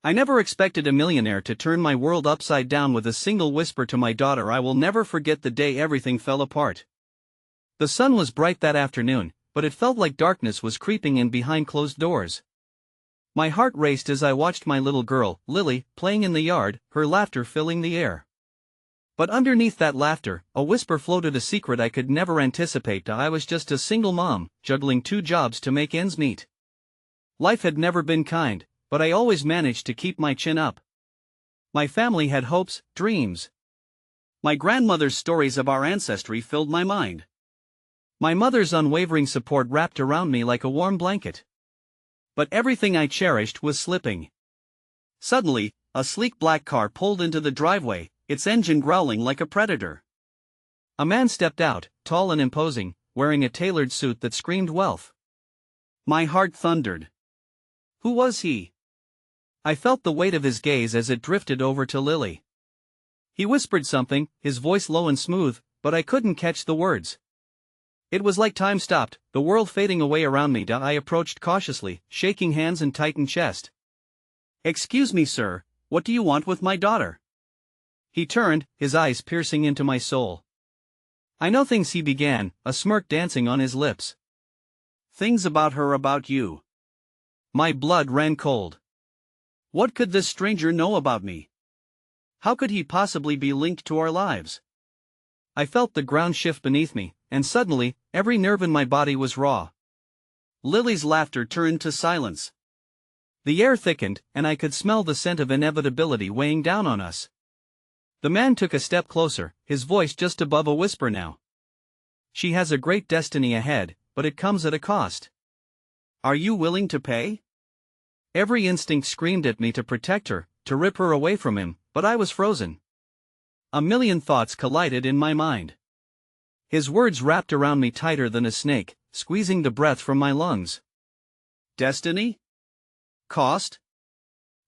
I never expected a millionaire to turn my world upside down with a single whisper to my daughter. I will never forget the day everything fell apart. The sun was bright that afternoon, but it felt like darkness was creeping in behind closed doors. My heart raced as I watched my little girl, Lily, playing in the yard, her laughter filling the air. But underneath that laughter, a whisper floated, a secret I could never anticipate. I was just a single mom, juggling 2 jobs to make ends meet. Life had never been kind, but I always managed to keep my chin up. My family had hopes, dreams. My grandmother's stories of our ancestry filled my mind. My mother's unwavering support wrapped around me like a warm blanket. But everything I cherished was slipping. Suddenly, a sleek black car pulled into the driveway, its engine growling like a predator. A man stepped out, tall and imposing, wearing a tailored suit that screamed wealth. My heart thundered. Who was he? I felt the weight of his gaze as it drifted over to Lily. He whispered something, his voice low and smooth, but I couldn't catch the words. It was like time stopped, the world fading away around me. I approached cautiously, shaking hands and tightened chest. "Excuse me, sir, what do you want with my daughter?" He turned, his eyes piercing into my soul. "I know things," he began, a smirk dancing on his lips. "Things about her, about you." My blood ran cold. What could this stranger know about me? How could he possibly be linked to our lives? I felt the ground shift beneath me, and suddenly, every nerve in my body was raw. Lily's laughter turned to silence. The air thickened, and I could smell the scent of inevitability weighing down on us. The man took a step closer, his voice just above a whisper now. "She has a great destiny ahead, but it comes at a cost. Are you willing to pay?" Every instinct screamed at me to protect her, to rip her away from him, but I was frozen. A million thoughts collided in my mind. His words wrapped around me tighter than a snake, squeezing the breath from my lungs. Destiny? Cost?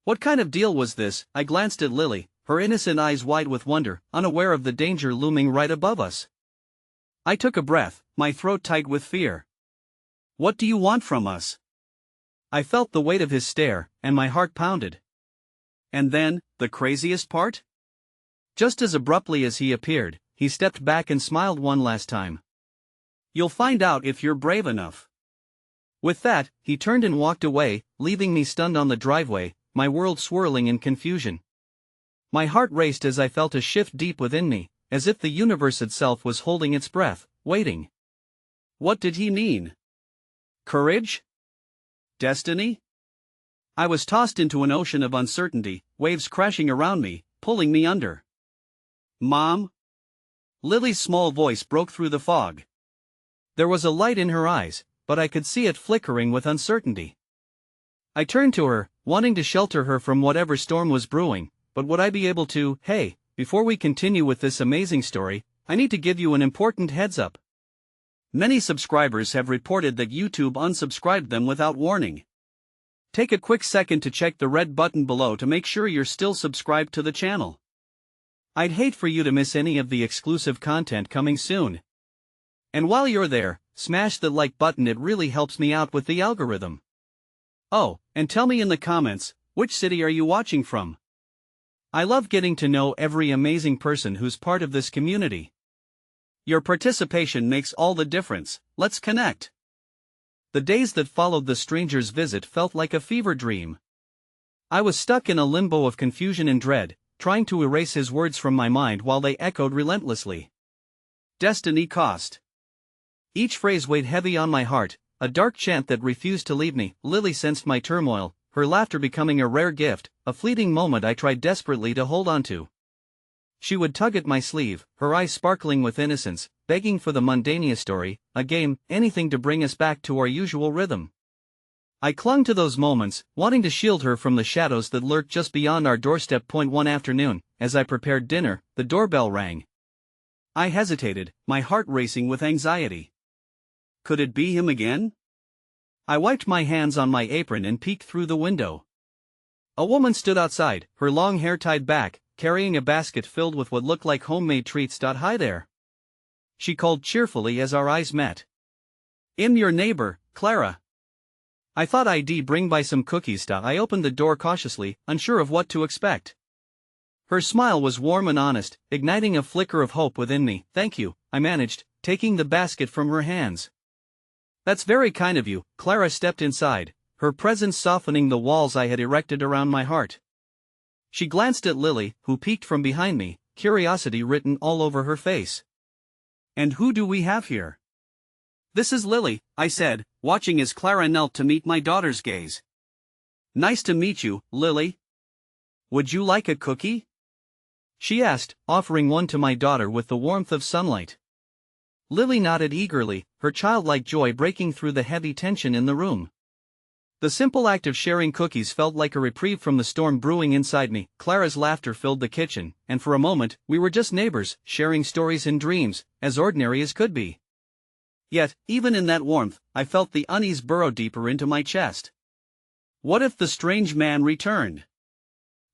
What kind of deal was this? I glanced at Lily, her innocent eyes wide with wonder, unaware of the danger looming right above us. I took a breath, my throat tight with fear. "What do you want from us?" I felt the weight of his stare, and my heart pounded. And then, the craziest part? Just as abruptly as he appeared, he stepped back and smiled one last time. "You'll find out if you're brave enough." With that, he turned and walked away, leaving me stunned on the driveway, my world swirling in confusion. My heart raced as I felt a shift deep within me, as if the universe itself was holding its breath, waiting. What did he mean? Courage? Destiny? I was tossed into an ocean of uncertainty, waves crashing around me, pulling me under. "Mom?" Lily's small voice broke through the fog. There was a light in her eyes, but I could see it flickering with uncertainty. I turned to her, wanting to shelter her from whatever storm was brewing, but would I be able to? "Hey, before we continue with this amazing story, I need to give you an important heads up. Many subscribers have reported that YouTube unsubscribed them without warning. Take a quick second to check the red button below to make sure you're still subscribed to the channel. I'd hate for you to miss any of the exclusive content coming soon. And while you're there, smash the like button, it really helps me out with the algorithm. Oh, and tell me in the comments, which city are you watching from? I love getting to know every amazing person who's part of this community. Your participation makes all the difference. Let's connect. The days that followed the stranger's visit felt like a fever dream. I was stuck in a limbo of confusion and dread, trying to erase his words from my mind while they echoed relentlessly. Destiny cost. Each phrase weighed heavy on my heart, a dark chant that refused to leave me. Lily sensed my turmoil, her laughter becoming a rare gift, a fleeting moment I tried desperately to hold on to. She would tug at my sleeve, her eyes sparkling with innocence, begging for the mundanest story, a game, anything to bring us back to our usual rhythm. I clung to those moments, wanting to shield her from the shadows that lurked just beyond our doorstep. One afternoon, as I prepared dinner, the doorbell rang. I hesitated, my heart racing with anxiety. Could it be him again? I wiped my hands on my apron and peeked through the window. A woman stood outside, her long hair tied back, carrying a basket filled with what looked like homemade treats. Hi there. She called cheerfully as our eyes met. "I'm your neighbor, Clara." I thought I'd bring by some cookies. I opened the door cautiously, unsure of what to expect. Her smile was warm and honest, igniting a flicker of hope within me. "Thank you," I managed, taking the basket from her hands. "That's very kind of you." Clara stepped inside, her presence softening the walls I had erected around my heart. She glanced at Lily, who peeked from behind me, curiosity written all over her face. "And who do we have here?" "This is Lily," I said, watching as Clara knelt to meet my daughter's gaze. "Nice to meet you, Lily. Would you like a cookie?" she asked, offering one to my daughter with the warmth of sunlight. Lily nodded eagerly, her childlike joy breaking through the heavy tension in the room. The simple act of sharing cookies felt like a reprieve from the storm brewing inside me. Clara's laughter filled the kitchen, and for a moment, we were just neighbors, sharing stories and dreams, as ordinary as could be. Yet, even in that warmth, I felt the unease burrow deeper into my chest. What if the strange man returned?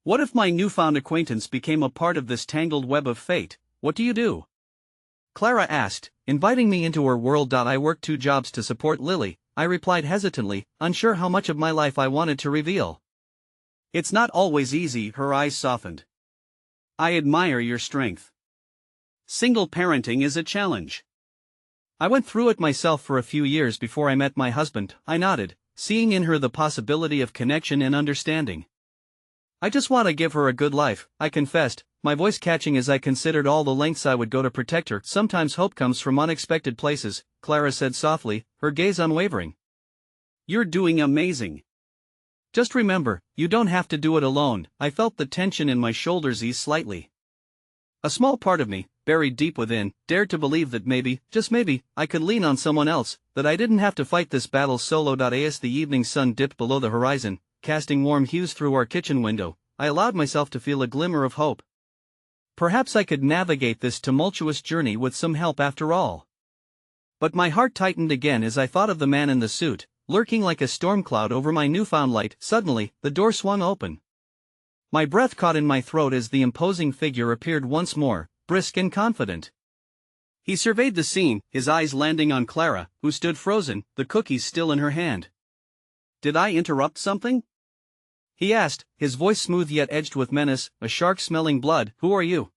What if my newfound acquaintance became a part of this tangled web of fate? "What do you do?" Clara asked, inviting me into her world. "I work 2 jobs to support Lily," I replied hesitantly, unsure how much of my life I wanted to reveal. "It's not always easy." Her eyes softened. "I admire your strength. Single parenting is a challenge." "I went through it myself for a few years before I met my husband," I nodded, seeing in her the possibility of connection and understanding. "I just want to give her a good life," I confessed, my voice catching as I considered all the lengths I would go to protect her. "Sometimes hope comes from unexpected places," Clara said softly, her gaze unwavering. "You're doing amazing. Just remember, you don't have to do it alone." I felt the tension in my shoulders ease slightly. A small part of me, buried deep within, dared to believe that maybe, just maybe, I could lean on someone else, that I didn't have to fight this battle solo. As the evening sun dipped below the horizon, casting warm hues through our kitchen window, I allowed myself to feel a glimmer of hope. Perhaps I could navigate this tumultuous journey with some help after all. But my heart tightened again as I thought of the man in the suit, lurking like a storm cloud over my newfound light. Suddenly, the door swung open. My breath caught in my throat as the imposing figure appeared once more, brisk and confident. He surveyed the scene, his eyes landing on Clara, who stood frozen, the cookies still in her hand. "Did I interrupt something?" he asked, his voice smooth yet edged with menace. "A shark smelling blood." "Who are you?"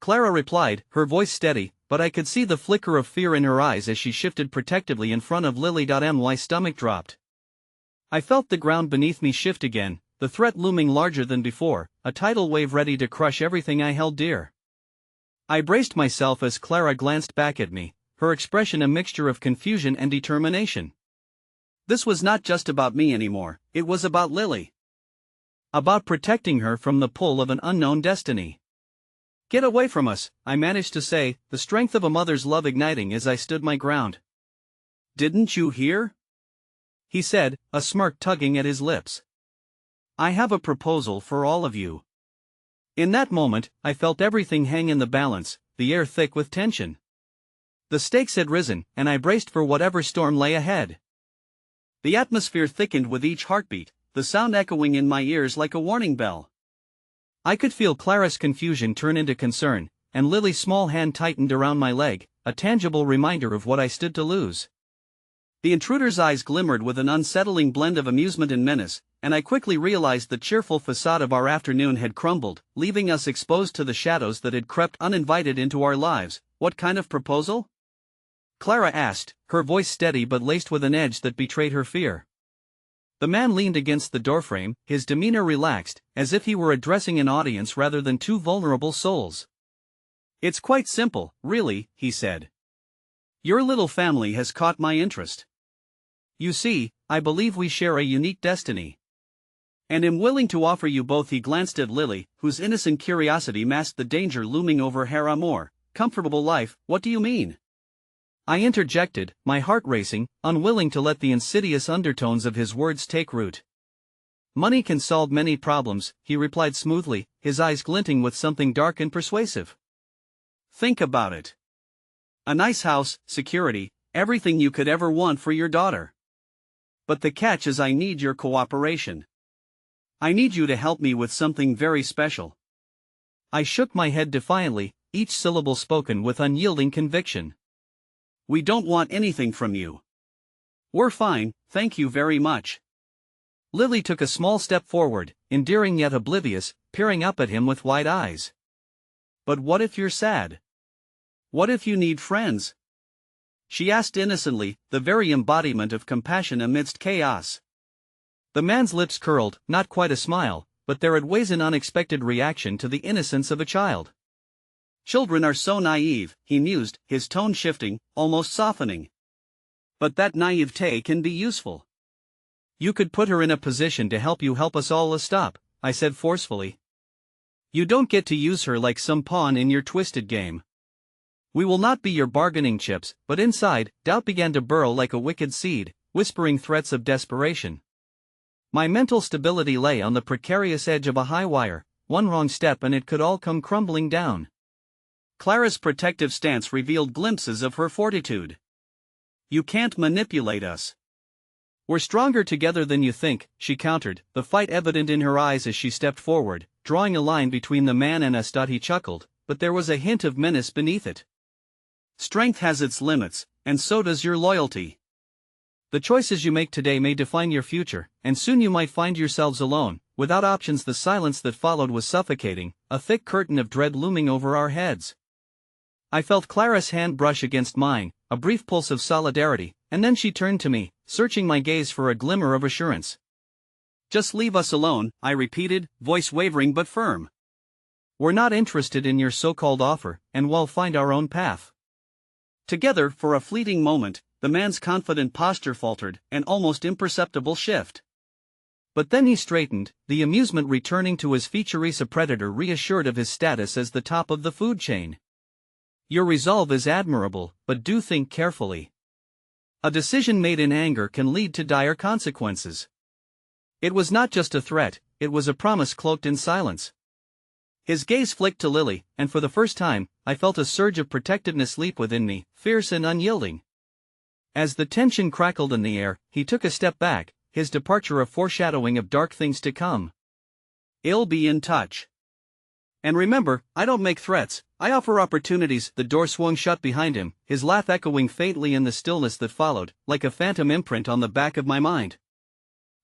Clara replied, her voice steady, but I could see the flicker of fear in her eyes as she shifted protectively in front of Lily. My stomach dropped. I felt the ground beneath me shift again, the threat looming larger than before, a tidal wave ready to crush everything I held dear. I braced myself as Clara glanced back at me, her expression a mixture of confusion and determination. This was not just about me anymore, it was about Lily. About protecting her from the pull of an unknown destiny. "Get away from us," I managed to say, the strength of a mother's love igniting as I stood my ground. "Didn't you hear?" he said, a smirk tugging at his lips. "I have a proposal for all of you." In that moment, I felt everything hang in the balance, the air thick with tension. The stakes had risen, and I braced for whatever storm lay ahead. The atmosphere thickened with each heartbeat, the sound echoing in my ears like a warning bell. I could feel Clara's confusion turn into concern, and Lily's small hand tightened around my leg, a tangible reminder of what I stood to lose. The intruder's eyes glimmered with an unsettling blend of amusement and menace, and I quickly realized the cheerful facade of our afternoon had crumbled, leaving us exposed to the shadows that had crept uninvited into our lives. "What kind of proposal?" Clara asked, her voice steady but laced with an edge that betrayed her fear. The man leaned against the doorframe, his demeanor relaxed, as if he were addressing an audience rather than 2 vulnerable souls. "It's quite simple, really," he said. "Your little family has caught my interest. You see, I believe we share a unique destiny. And am willing to offer you both." He glanced at Lily, whose innocent curiosity masked the danger looming over her amour. "Comfortable life, what do you mean?" I interjected, my heart racing, unwilling to let the insidious undertones of his words take root. "Money can solve many problems," he replied smoothly, his eyes glinting with something dark and persuasive. "Think about it. A nice house, security, everything you could ever want for your daughter. But the catch is I need your cooperation. I need you to help me with something very special." I shook my head defiantly, each syllable spoken with unyielding conviction. "We don't want anything from you. We're fine, thank you very much. Lily took a small step forward, endearing yet oblivious, peering up at him with wide eyes. But what if you're sad? What if you need friends? She asked innocently, the very embodiment of compassion amidst chaos. The man's lips curled, not quite a smile, but there had ways an unexpected reaction to the innocence of a child. Children are so naive, he mused, his tone shifting, almost softening. But that naivete can be useful. You could put her in a position to help you help us all stop, I said forcefully. You don't get to use her like some pawn in your twisted game. We will not be your bargaining chips, but inside, doubt began to burrow like a wicked seed, whispering threats of desperation. My mental stability lay on the precarious edge of a high wire, one wrong step and it could all come crumbling down. Clara's protective stance revealed glimpses of her fortitude. You can't manipulate us. We're stronger together than you think, she countered, the fight evident in her eyes as she stepped forward, drawing a line between the man and us. He chuckled, but there was a hint of menace beneath it. Strength has its limits, and so does your loyalty. The choices you make today may define your future, and soon you might find yourselves alone, without options. The silence that followed was suffocating, a thick curtain of dread looming over our heads. I felt Clara's hand brush against mine, a brief pulse of solidarity, and then she turned to me, searching my gaze for a glimmer of assurance. Just leave us alone, I repeated, voice wavering but firm. We're not interested in your so-called offer, and we'll find our own path. Together, for a fleeting moment, the man's confident posture faltered, an almost imperceptible shift. But then he straightened, the amusement returning to his features, a predator reassured of his status as the top of the food chain. Your resolve is admirable, but do think carefully. A decision made in anger can lead to dire consequences. It was not just a threat, it was a promise cloaked in silence. His gaze flicked to Lily, and for the first time, I felt a surge of protectiveness leap within me, fierce and unyielding. As the tension crackled in the air, he took a step back, his departure a foreshadowing of dark things to come. I'll be in touch. And remember, I don't make threats, I offer opportunities. The door swung shut behind him, his laugh echoing faintly in the stillness that followed, like a phantom imprint on the back of my mind.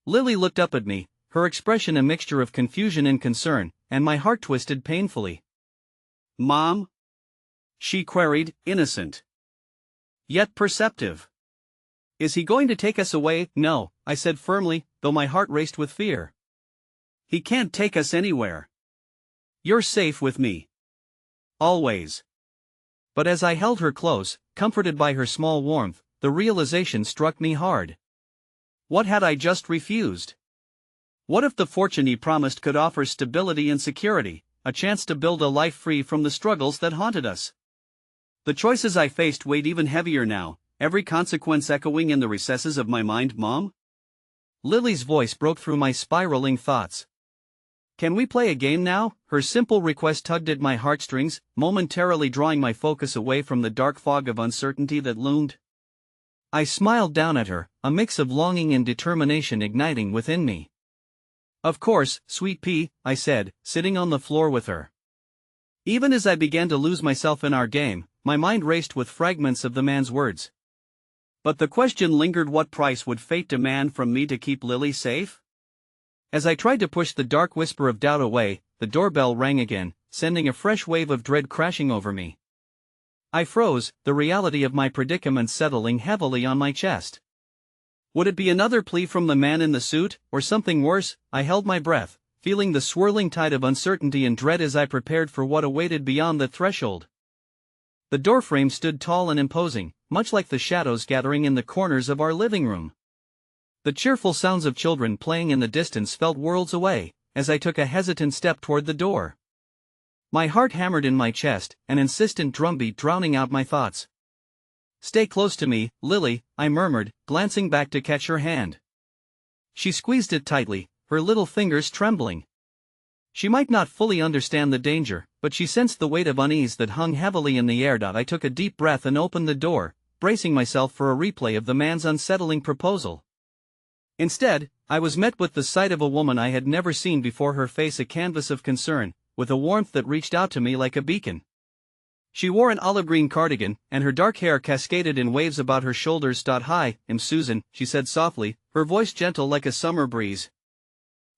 Lily looked up at me, her expression a mixture of confusion and concern, and my heart twisted painfully. Mom? She queried, innocent, yet perceptive. Is he going to take us away? No, I said firmly, though my heart raced with fear. He can't take us anywhere. You're safe with me. Always. But as I held her close, comforted by her small warmth, the realization struck me hard. What had I just refused? What if the fortune he promised could offer stability and security, a chance to build a life free from the struggles that haunted us? The choices I faced weighed even heavier now, every consequence echoing in the recesses of my mind. Mom? Lily's voice broke through my spiraling thoughts. Can we play a game now? Her simple request tugged at my heartstrings, momentarily drawing my focus away from the dark fog of uncertainty that loomed. I smiled down at her, a mix of longing and determination igniting within me. Of course, sweet pea, I said, sitting on the floor with her. Even as I began to lose myself in our game, my mind raced with fragments of the man's words. But the question lingered: what price would fate demand from me to keep Lily safe? As I tried to push the dark whisper of doubt away, the doorbell rang again, sending a fresh wave of dread crashing over me. I froze, the reality of my predicament settling heavily on my chest. Would it be another plea from the man in the suit, or something worse? I held my breath, feeling the swirling tide of uncertainty and dread as I prepared for what awaited beyond the threshold. The doorframe stood tall and imposing, much like the shadows gathering in the corners of our living room. The cheerful sounds of children playing in the distance felt worlds away, as I took a hesitant step toward the door. My heart hammered in my chest, an insistent drumbeat drowning out my thoughts. Stay close to me, Lily, I murmured, glancing back to catch her hand. She squeezed it tightly, her little fingers trembling. She might not fully understand the danger, but she sensed the weight of unease that hung heavily in the air. I took a deep breath and opened the door, bracing myself for a replay of the man's unsettling proposal. Instead, I was met with the sight of a woman I had never seen before, her face a canvas of concern, with a warmth that reached out to me like a beacon. She wore an olive-green cardigan, and her dark hair cascaded in waves about her shoulders. Hi, I'm Susan, she said softly, her voice gentle like a summer breeze.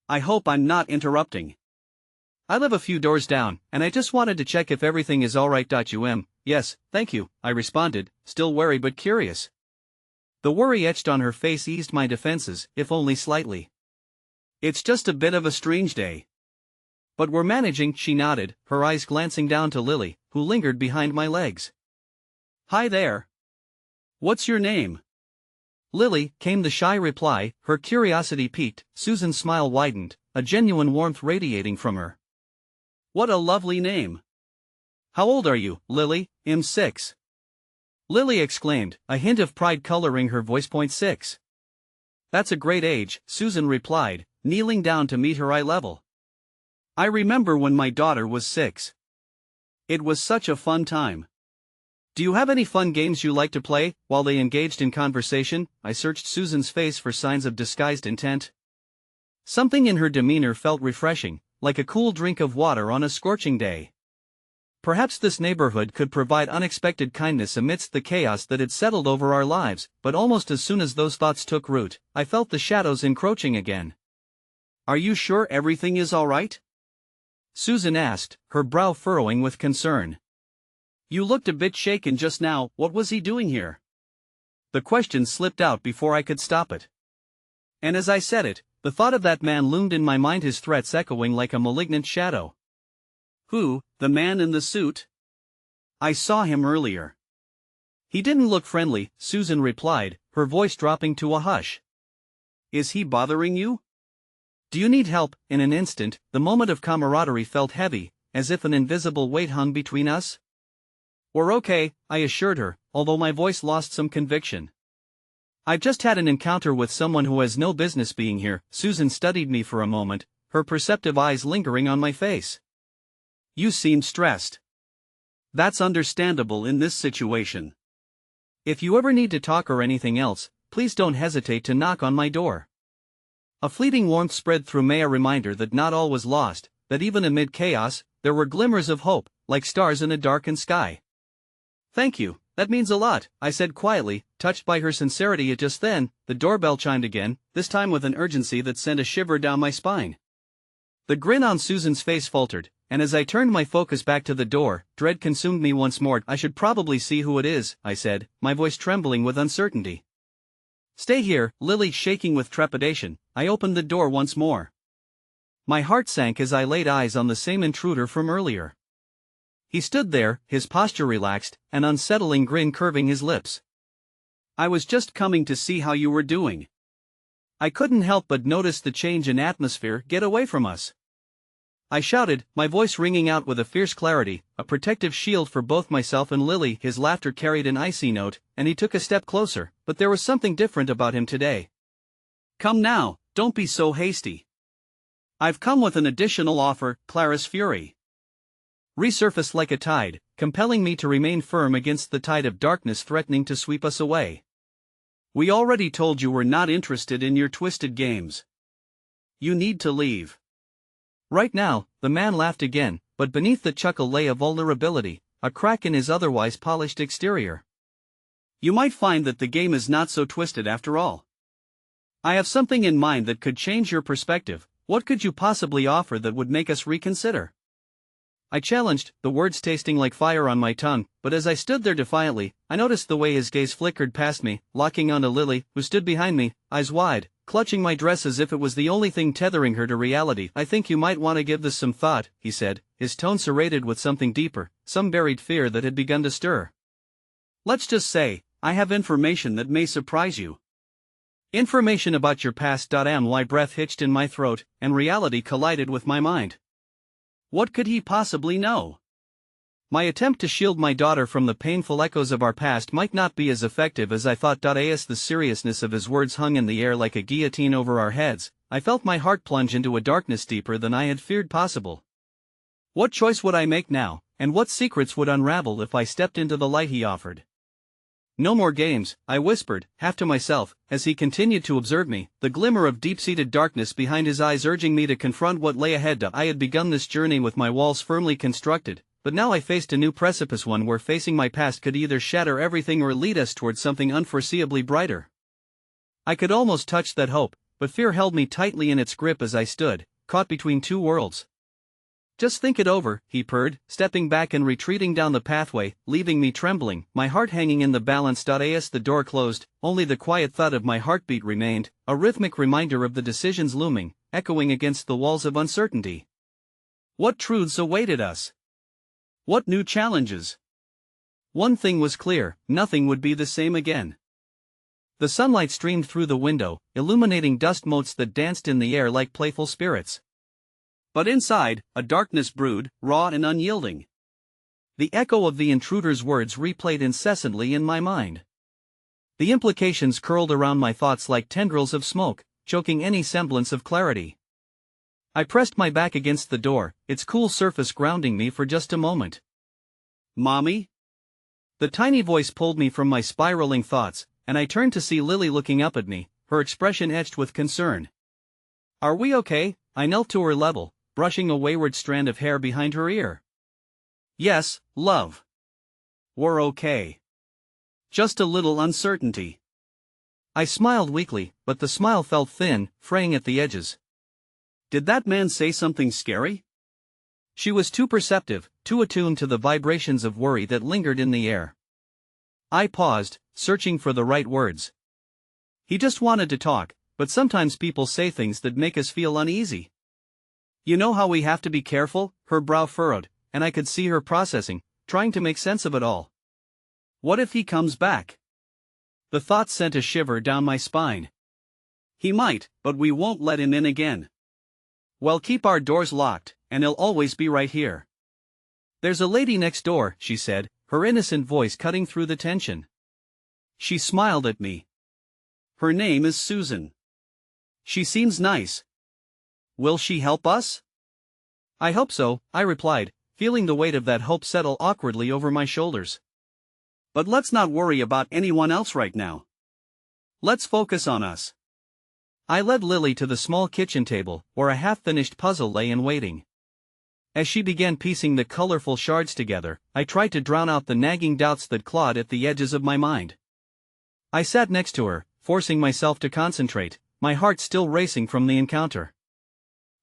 I hope I'm not interrupting. I live a few doors down, and I just wanted to check if everything is alright. Yes, thank you, I responded, still wary but curious. The worry etched on her face eased my defenses, if only slightly. It's just a bit of a strange day. But we're managing, she nodded, her eyes glancing down to Lily, who lingered behind my legs. Hi there. What's your name? Lily, came the shy reply, her curiosity piqued. Susan's smile widened, a genuine warmth radiating from her. What a lovely name. How old are you, Lily? I'm 6. Lily exclaimed, a hint of pride coloring her voice. 6. That's a great age, Susan replied, kneeling down to meet her eye level. I remember when my daughter was 6. It was such a fun time. Do you have any fun games you like to play? While they engaged in conversation, I searched Susan's face for signs of disguised intent. Something in her demeanor felt refreshing, like a cool drink of water on a scorching day. Perhaps this neighborhood could provide unexpected kindness amidst the chaos that had settled over our lives, but almost as soon as those thoughts took root, I felt the shadows encroaching again. Are you sure everything is all right? Susan asked, her brow furrowing with concern. You looked a bit shaken just now. What was he doing here? The question slipped out before I could stop it. And as I said it, the thought of that man loomed in my mind, his threats echoing like a malignant shadow. Who, the man in the suit? I saw him earlier. He didn't look friendly, Susan replied, her voice dropping to a hush. Is he bothering you? Do you need help? In an instant, the moment of camaraderie felt heavy, as if an invisible weight hung between us. We're okay, I assured her, although my voice lost some conviction. I've just had an encounter with someone who has no business being here. Susan studied me for a moment, her perceptive eyes lingering on my face. You seem stressed. That's understandable in this situation. If you ever need to talk or anything else, please don't hesitate to knock on my door. A fleeting warmth spread through me, a reminder that not all was lost, that even amid chaos, there were glimmers of hope, like stars in a darkened sky. Thank you, that means a lot, I said quietly, touched by her sincerity. Just then, the doorbell chimed again, this time with an urgency that sent a shiver down my spine. The grin on Susan's face faltered, and as I turned my focus back to the door, dread consumed me once more. I should probably see who it is, I said, my voice trembling with uncertainty. Stay here, Lily shaking with trepidation. I opened the door once more. My heart sank as I laid eyes on the same intruder from earlier. He stood there, his posture relaxed, an unsettling grin curving his lips. I was just coming to see how you were doing. I couldn't help but notice the change in atmosphere. Get away from us. I shouted, my voice ringing out with a fierce clarity, a protective shield for both myself and Lily. His laughter carried an icy note, and he took a step closer, but there was something different about him today. Come now, don't be so hasty. I've come with an additional offer. Clara's fury resurfaced like a tide, compelling me to remain firm against the tide of darkness threatening to sweep us away. We already told you we're not interested in your twisted games. You need to leave. Right now, the man laughed again, but beneath the chuckle lay a vulnerability, a crack in his otherwise polished exterior. You might find that the game is not so twisted after all. I have something in mind that could change your perspective. What could you possibly offer that would make us reconsider? I challenged, the words tasting like fire on my tongue, but as I stood there defiantly, I noticed the way his gaze flickered past me, locking onto Lily, who stood behind me, eyes wide, clutching my dress as if it was the only thing tethering her to reality. I think you might want to give this some thought, he said, his tone serrated with something deeper, some buried fear that had begun to stir. Let's just say, I have information that may surprise you. Information about your past. My breath hitched in my throat, and reality collided with my mind. What could he possibly know? My attempt to shield my daughter from the painful echoes of our past might not be as effective as I thought. The seriousness of his words hung in the air like a guillotine over our heads. I felt my heart plunge into a darkness deeper than I had feared possible. What choice would I make now, and what secrets would unravel if I stepped into the light he offered? No more games, I whispered, half to myself, as he continued to observe me, the glimmer of deep-seated darkness behind his eyes urging me to confront what lay ahead. I had begun this journey with my walls firmly constructed, but now I faced a new precipice, one where facing my past could either shatter everything or lead us towards something unforeseeably brighter. I could almost touch that hope, but fear held me tightly in its grip as I stood, caught between two worlds. "Just think it over," he purred, stepping back and retreating down the pathway, leaving me trembling, my heart hanging in the balance. As the door closed, only the quiet thud of my heartbeat remained, a rhythmic reminder of the decisions looming, echoing against the walls of uncertainty. What truths awaited us? What new challenges? One thing was clear: nothing would be the same again. The sunlight streamed through the window, illuminating dust motes that danced in the air like playful spirits. But inside, a darkness brewed, raw and unyielding. The echo of the intruder's words replayed incessantly in my mind. The implications curled around my thoughts like tendrils of smoke, choking any semblance of clarity. I pressed my back against the door, its cool surface grounding me for just a moment. "Mommy?" The tiny voice pulled me from my spiraling thoughts, and I turned to see Lily looking up at me, her expression etched with concern. "Are we okay?" I knelt to her level, brushing a wayward strand of hair behind her ear. "Yes, love. We're okay. Just a little uncertainty." I smiled weakly, but the smile felt thin, fraying at the edges. "Did that man say something scary?" She was too perceptive, too attuned to the vibrations of worry that lingered in the air. I paused, searching for the right words. "He just wanted to talk, but sometimes people say things that make us feel uneasy. You know how we have to be careful?" Her brow furrowed, and I could see her processing, trying to make sense of it all. "What if he comes back?" The thought sent a shiver down my spine. "He might, but we won't let him in again. We'll keep our doors locked, and he'll always be right here." "There's a lady next door," she said, her innocent voice cutting through the tension. She smiled at me. "Her name is Susan. She seems nice. Will she help us?" "I hope so," I replied, feeling the weight of that hope settle awkwardly over my shoulders. "But let's not worry about anyone else right now. Let's focus on us." I led Lily to the small kitchen table, where a half-finished puzzle lay in waiting. As she began piecing the colorful shards together, I tried to drown out the nagging doubts that clawed at the edges of my mind. I sat next to her, forcing myself to concentrate, my heart still racing from the encounter.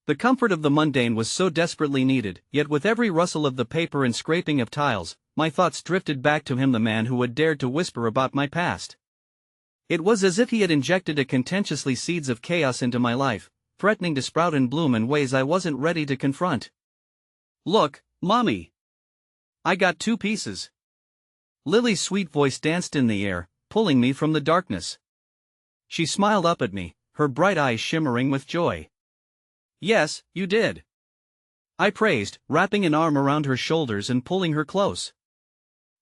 The comfort of the mundane was so desperately needed, yet with every rustle of the paper and scraping of tiles, my thoughts drifted back to him, the man who had dared to whisper about my past. It was as if he had injected a contentiously seeds of chaos into my life, threatening to sprout and bloom in ways I wasn't ready to confront. "Look, Mommy. I got 2 pieces." Lily's sweet voice danced in the air, pulling me from the darkness. She smiled up at me, her bright eyes shimmering with joy. "Yes, you did," I praised, wrapping an arm around her shoulders and pulling her close.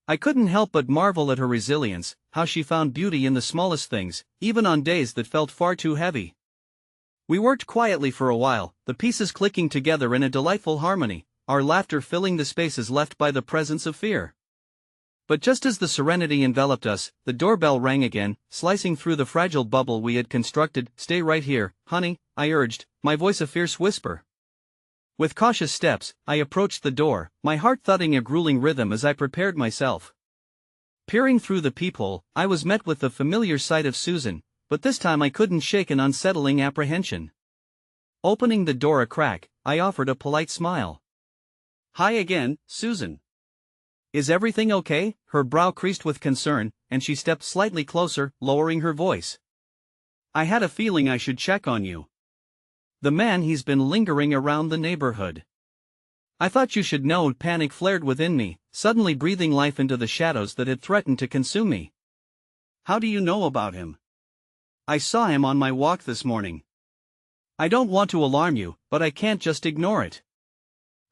I couldn't help but marvel at her resilience, how she found beauty in the smallest things, even on days that felt far too heavy. We worked quietly for a while, the pieces clicking together in a delightful harmony, our laughter filling the spaces left by the presence of fear. But just as the serenity enveloped us, the doorbell rang again, slicing through the fragile bubble we had constructed. "Stay right here, honey," I urged, my voice a fierce whisper. With cautious steps, I approached the door, my heart thudding a grueling rhythm as I prepared myself. Peering through the peephole, I was met with the familiar sight of Susan, but this time I couldn't shake an unsettling apprehension. Opening the door a crack, I offered a polite smile. "Hi again, Susan. Is everything okay?" Her brow creased with concern, and she stepped slightly closer, lowering her voice. "I had a feeling I should check on you. The man, he's been lingering around the neighborhood. I thought you should know." Panic flared within me, suddenly breathing life into the shadows that had threatened to consume me. "How do you know about him?" "I saw him on my walk this morning. I don't want to alarm you, but I can't just ignore it.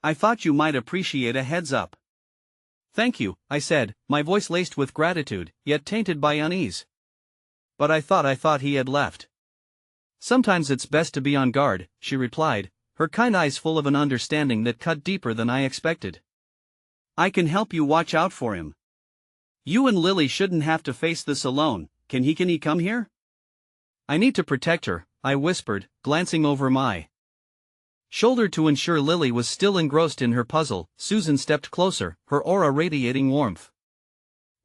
I thought you might appreciate a heads up." "Thank you," I said, my voice laced with gratitude, yet tainted by unease. "But I thought he had left." "Sometimes it's best to be on guard," she replied, her kind eyes full of an understanding that cut deeper than I expected. "I can help you watch out for him. You and Lily shouldn't have to face this alone. Can he come here?" "I need to protect her," I whispered, glancing over my Shouldered to ensure Lily was still engrossed in her puzzle, Susan stepped closer, her aura radiating warmth.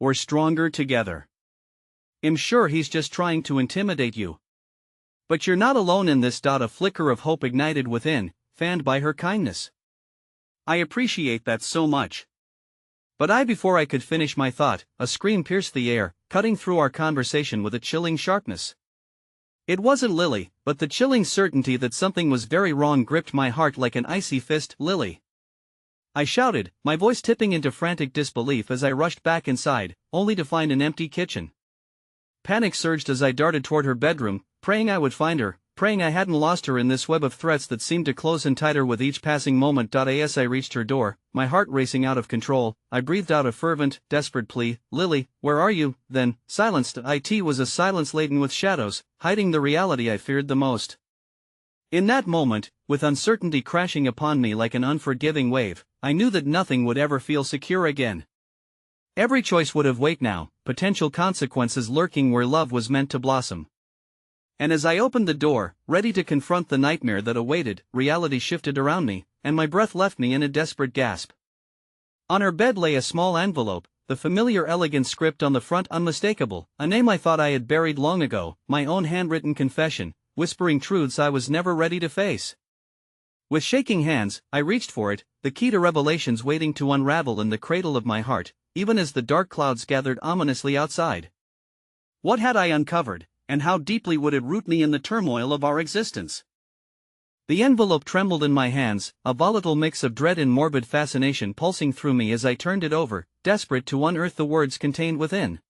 "We're stronger together. I'm sure he's just trying to intimidate you. But you're not alone in this." A flicker of hope ignited within, fanned by her kindness. "I appreciate that so much." But before I could finish my thought, a scream pierced the air, cutting through our conversation with a chilling sharpness. It wasn't Lily, but the chilling certainty that something was very wrong gripped my heart like an icy fist. "Lily!" I shouted, my voice tipping into frantic disbelief as I rushed back inside, only to find an empty kitchen. Panic surged as I darted toward her bedroom, praying I would find her, praying I hadn't lost her in this web of threats that seemed to close in tighter with each passing moment. As I reached her door, my heart racing out of control, I breathed out a fervent, desperate plea, "Lily, where are you?" Then, silenced. It was a silence laden with shadows, hiding the reality I feared the most. In that moment, with uncertainty crashing upon me like an unforgiving wave, I knew that nothing would ever feel secure again. Every choice would have weight now, potential consequences lurking where love was meant to blossom. And as I opened the door, ready to confront the nightmare that awaited, reality shifted around me, and my breath left me in a desperate gasp. On her bed lay a small envelope, the familiar elegant script on the front unmistakable, a name I thought I had buried long ago, my own handwritten confession, whispering truths I was never ready to face. With shaking hands, I reached for it, the key to revelations waiting to unravel in the cradle of my heart, even as the dark clouds gathered ominously outside. What had I uncovered, and how deeply would it root me in the turmoil of our existence? The envelope trembled in my hands, a volatile mix of dread and morbid fascination pulsing through me as I turned it over, desperate to unearth the words contained within.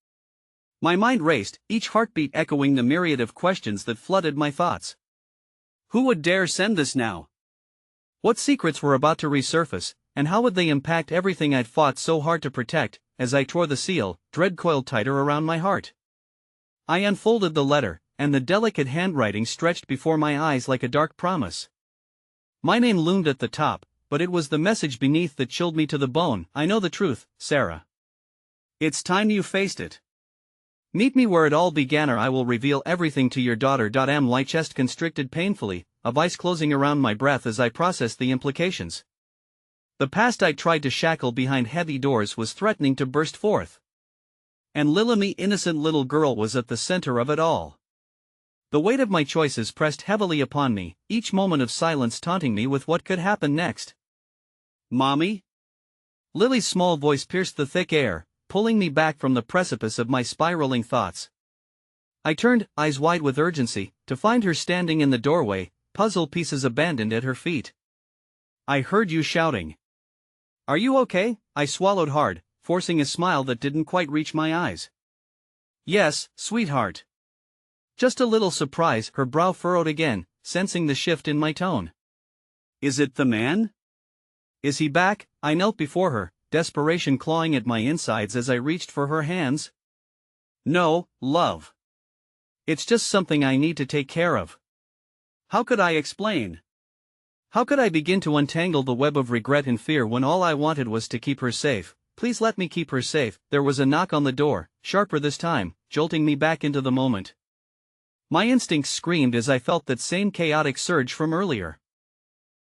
My mind raced, each heartbeat echoing the myriad of questions that flooded my thoughts. Who would dare send this now? What secrets were about to resurface, and how would they impact everything I'd fought so hard to protect? As I tore the seal, dread coiled tighter around my heart. I unfolded the letter, and the delicate handwriting stretched before my eyes like a dark promise. My name loomed at the top, but it was the message beneath that chilled me to the bone. "I know the truth, Sarah. It's time you faced it. Meet me where it all began, or I will reveal everything to your daughter." My chest constricted painfully, a vice closing around my breath as I processed the implications. The past I tried to shackle behind heavy doors was threatening to burst forth. And Lily, innocent little girl, was at the center of it all. The weight of my choices pressed heavily upon me, each moment of silence taunting me with what could happen next. "Mommy?" Lily's small voice pierced the thick air, pulling me back from the precipice of my spiraling thoughts. I turned, eyes wide with urgency, to find her standing in the doorway, puzzle pieces abandoned at her feet. "I heard you shouting. Are you okay?" I swallowed hard, forcing a smile that didn't quite reach my eyes. "Yes, sweetheart." Just a little surprise. Her brow furrowed again, sensing the shift in my tone. "Is it the man? Is he back?" I knelt before her, desperation clawing at my insides as I reached for her hands. "No, love. It's just something I need to take care of." How could I explain? How could I begin to untangle the web of regret and fear when all I wanted was to keep her safe? "Please let me keep her safe." There was a knock on the door, sharper this time, jolting me back into the moment. My instincts screamed as I felt that same chaotic surge from earlier.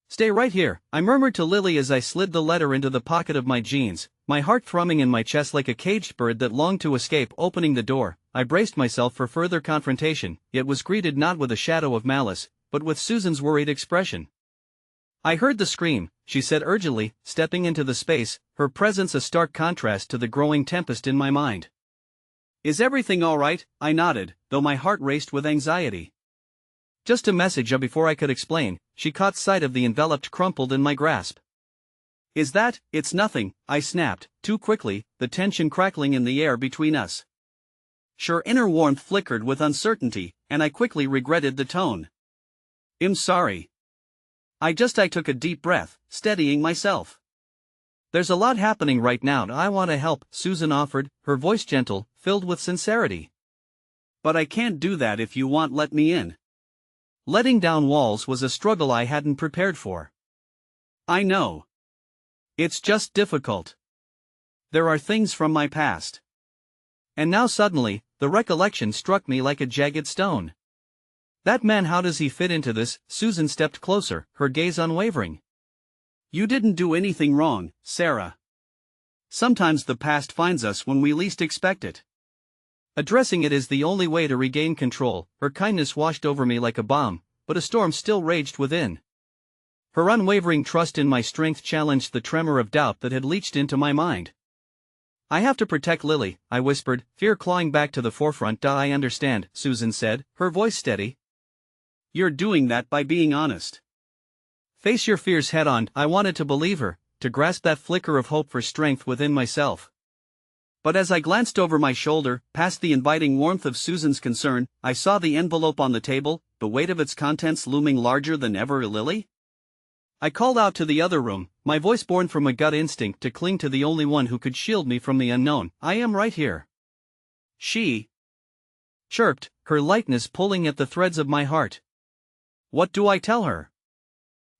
"Stay right here," I murmured to Lily as I slid the letter into the pocket of my jeans, my heart thrumming in my chest like a caged bird that longed to escape. Opening the door, I braced myself for further confrontation, yet was greeted not with a shadow of malice, but with Susan's worried expression. "I heard the scream," she said urgently, stepping into the space, her presence a stark contrast to the growing tempest in my mind. "Is everything all right?" I nodded, though my heart raced with anxiety. "Just a message." Before I could explain, she caught sight of the envelope crumpled in my grasp. "Is that—" "It's nothing," I snapped, too quickly, the tension crackling in the air between us. Her inner warmth flickered with uncertainty, and I quickly regretted the tone. "I'm sorry." I took a deep breath, steadying myself. "There's a lot happening right now and I want to help," Susan offered, her voice gentle, filled with sincerity. "But I can't do that if you won't let me in." Letting down walls was a struggle I hadn't prepared for. "I know. It's just difficult. There are things from my past." And now suddenly, the recollection struck me like a jagged stone. That man, how does he fit into this? Susan stepped closer, her gaze unwavering. You didn't do anything wrong, Sarah. Sometimes the past finds us when we least expect it. Addressing it is the only way to regain control. Her kindness washed over me like a balm, but a storm still raged within. Her unwavering trust in my strength challenged the tremor of doubt that had leached into my mind. I have to protect Lily, I whispered, fear clawing back to the forefront. I understand, Susan said, her voice steady. You're doing that by being honest. Face your fears head on. I wanted to believe her, to grasp that flicker of hope for strength within myself. But as I glanced over my shoulder, past the inviting warmth of Susan's concern, I saw the envelope on the table, the weight of its contents looming larger than ever. Lily? I called out to the other room, my voice born from a gut instinct to cling to the only one who could shield me from the unknown. I am right here. She chirped, her lightness pulling at the threads of my heart. What do I tell her?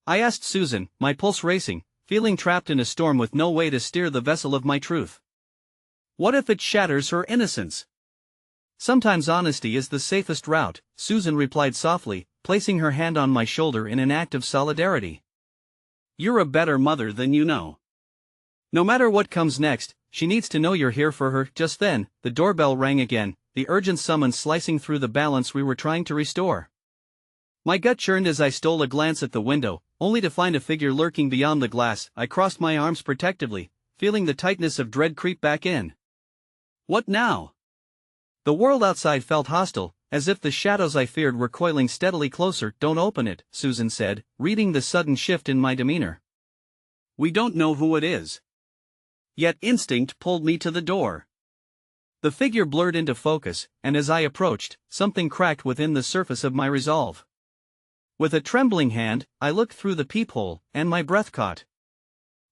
I asked Susan, my pulse racing, feeling trapped in a storm with no way to steer the vessel of my truth. What if it shatters her innocence? Sometimes honesty is the safest route, Susan replied softly, placing her hand on my shoulder in an act of solidarity. You're a better mother than you know. No matter what comes next, she needs to know you're here for her. Just then, the doorbell rang again, the urgent summons slicing through the balance we were trying to restore. My gut churned as I stole a glance at the window, only to find a figure lurking beyond the glass. I crossed my arms protectively, feeling the tightness of dread creep back in. What now? The world outside felt hostile, as if the shadows I feared were coiling steadily closer. Don't open it, Susan said, reading the sudden shift in my demeanor. We don't know who it is. Yet instinct pulled me to the door. The figure blurred into focus, and as I approached, something cracked within the surface of my resolve. With a trembling hand, I looked through the peephole, and my breath caught.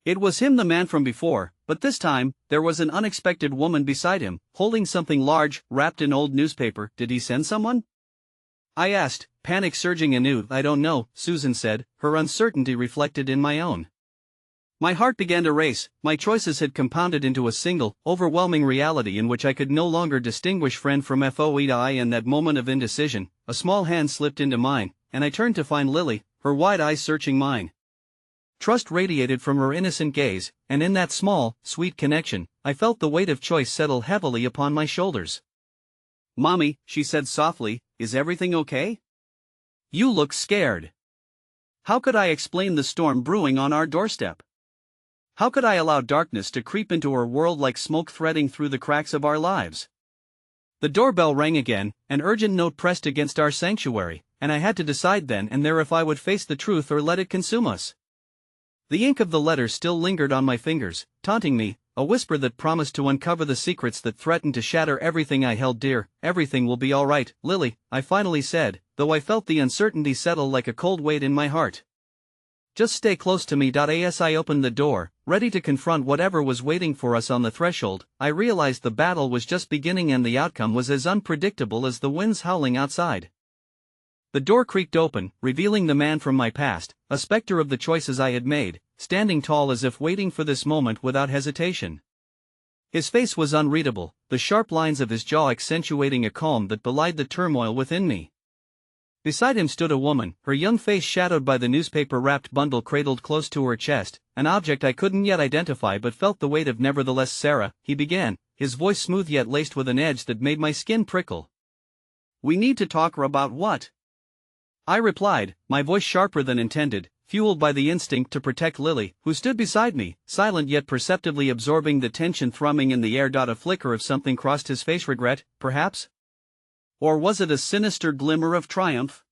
It was him, the man from before, but this time, there was an unexpected woman beside him, holding something large, wrapped in old newspaper. Did he send someone? I asked, panic surging anew. I don't know, Susan said, her uncertainty reflected in my own. My heart began to race. My choices had compounded into a single, overwhelming reality in which I could no longer distinguish friend from foe. In that moment of indecision, a small hand slipped into mine, and I turned to find Lily, her wide eyes searching mine. Trust radiated from her innocent gaze, and in that small, sweet connection, I felt the weight of choice settle heavily upon my shoulders. Mommy, she said softly, is everything okay? You look scared. How could I explain the storm brewing on our doorstep? How could I allow darkness to creep into our world like smoke threading through the cracks of our lives? The doorbell rang again, an urgent note pressed against our sanctuary, and I had to decide then and there if I would face the truth or let it consume us. The ink of the letter still lingered on my fingers, taunting me, a whisper that promised to uncover the secrets that threatened to shatter everything I held dear. Everything will be all right, Lily, I finally said, though I felt the uncertainty settle like a cold weight in my heart. Just stay close to me. As I opened the door, ready to confront whatever was waiting for us on the threshold, I realized the battle was just beginning and the outcome was as unpredictable as the winds howling outside. The door creaked open, revealing the man from my past, a specter of the choices I had made, standing tall as if waiting for this moment without hesitation. His face was unreadable, the sharp lines of his jaw accentuating a calm that belied the turmoil within me. Beside him stood a woman, her young face shadowed by the newspaper-wrapped bundle cradled close to her chest, an object I couldn't yet identify but felt the weight of. Nevertheless, Sarah, he began, his voice smooth yet laced with an edge that made my skin prickle. We need to talk about what? I replied, my voice sharper than intended, fueled by the instinct to protect Lily, who stood beside me, silent yet perceptibly absorbing the tension thrumming in the air. A flicker of something crossed his face. Regret, perhaps? Or was it a sinister glimmer of triumph?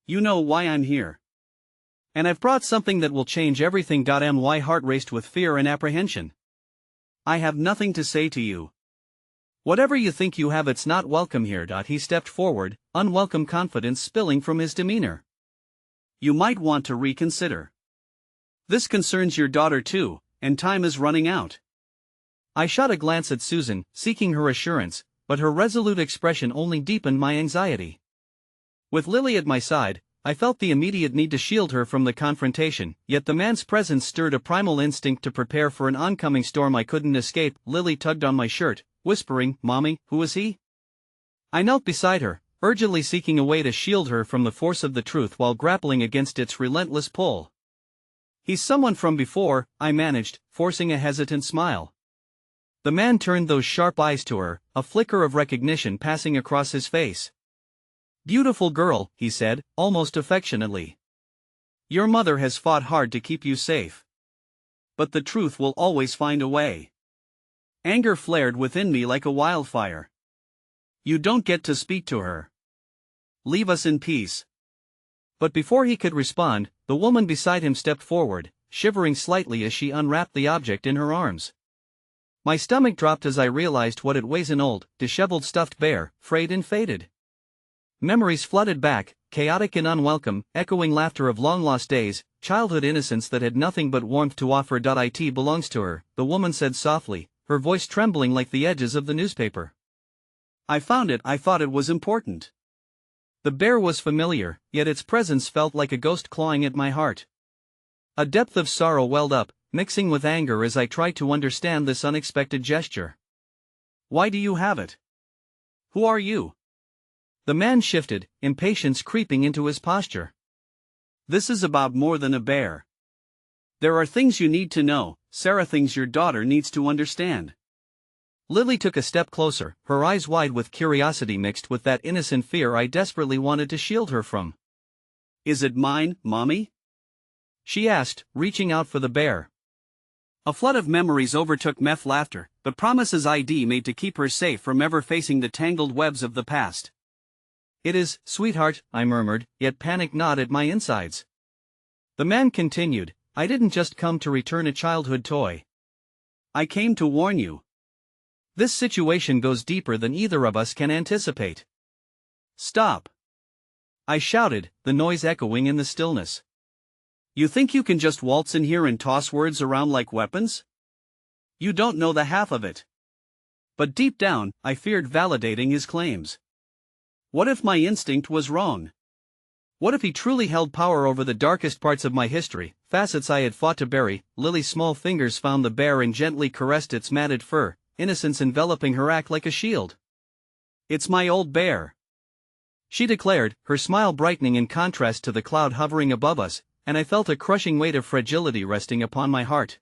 You know why I'm here. And I've brought something that will change everything. My heart raced with fear and apprehension. I have nothing to say to you. Whatever you think you have, it's not welcome here. He stepped forward, unwelcome confidence spilling from his demeanor. You might want to reconsider. This concerns your daughter too, and time is running out. I shot a glance at Susan, seeking her assurance, but her resolute expression only deepened my anxiety. With Lily at my side, I felt the immediate need to shield her from the confrontation, yet the man's presence stirred a primal instinct to prepare for an oncoming storm I couldn't escape. Lily tugged on my shirt, whispering, Mommy, who is he? I knelt beside her, urgently seeking a way to shield her from the force of the truth while grappling against its relentless pull. "He's someone from before," I managed, forcing a hesitant smile. The man turned those sharp eyes to her, a flicker of recognition passing across his face. "Beautiful girl," he said, almost affectionately. "Your mother has fought hard to keep you safe. But the truth will always find a way." Anger flared within me like a wildfire. "You don't get to speak to her. Leave us in peace." But before he could respond, the woman beside him stepped forward, shivering slightly as she unwrapped the object in her arms. My stomach dropped as I realized what it was: an old, disheveled stuffed bear, frayed and faded. Memories flooded back, chaotic and unwelcome, echoing laughter of long-lost days, childhood innocence that had nothing but warmth to offer. "It belongs to her," the woman said softly, her voice trembling like the edges of the newspaper. "I found it. I thought it was important." The bear was familiar, yet its presence felt like a ghost clawing at my heart. A depth of sorrow welled up, mixing with anger as I tried to understand this unexpected gesture. "Why do you have it? Who are you?" The man shifted, impatience creeping into his posture. "This is about more than a bear. There are things you need to know, Sarah, things your daughter needs to understand." Lily took a step closer, her eyes wide with curiosity mixed with that innocent fear I desperately wanted to shield her from. "Is it mine, Mommy?" she asked, reaching out for the bear. A flood of memories overtook Meth laughter, the promises I'd made to keep her safe from ever facing the tangled webs of the past. "It is, sweetheart," I murmured, yet panic gnawed at my insides. The man continued, "I didn't just come to return a childhood toy. I came to warn you. This situation goes deeper than either of us can anticipate." "Stop!" I shouted, the noise echoing in the stillness. "You think you can just waltz in here and toss words around like weapons? You don't know the half of it." But deep down, I feared validating his claims. What if my instinct was wrong? What if he truly held power over the darkest parts of my history, facets I had fought to bury? Lily's small fingers found the bear and gently caressed its matted fur, innocence enveloping her act like a shield. "It's my old bear," she declared, her smile brightening in contrast to the cloud hovering above us, and I felt a crushing weight of fragility resting upon my heart.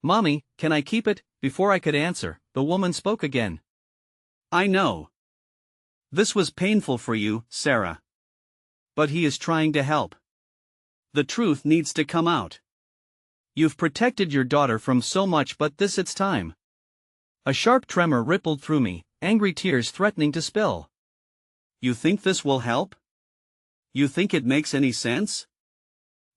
"Mommy, can I keep it?" Before I could answer, the woman spoke again. "I know. This was painful for you, Sarah. But he is trying to help. The truth needs to come out. You've protected your daughter from so much, but it's time." A sharp tremor rippled through me, angry tears threatening to spill. "You think this will help? You think it makes any sense?"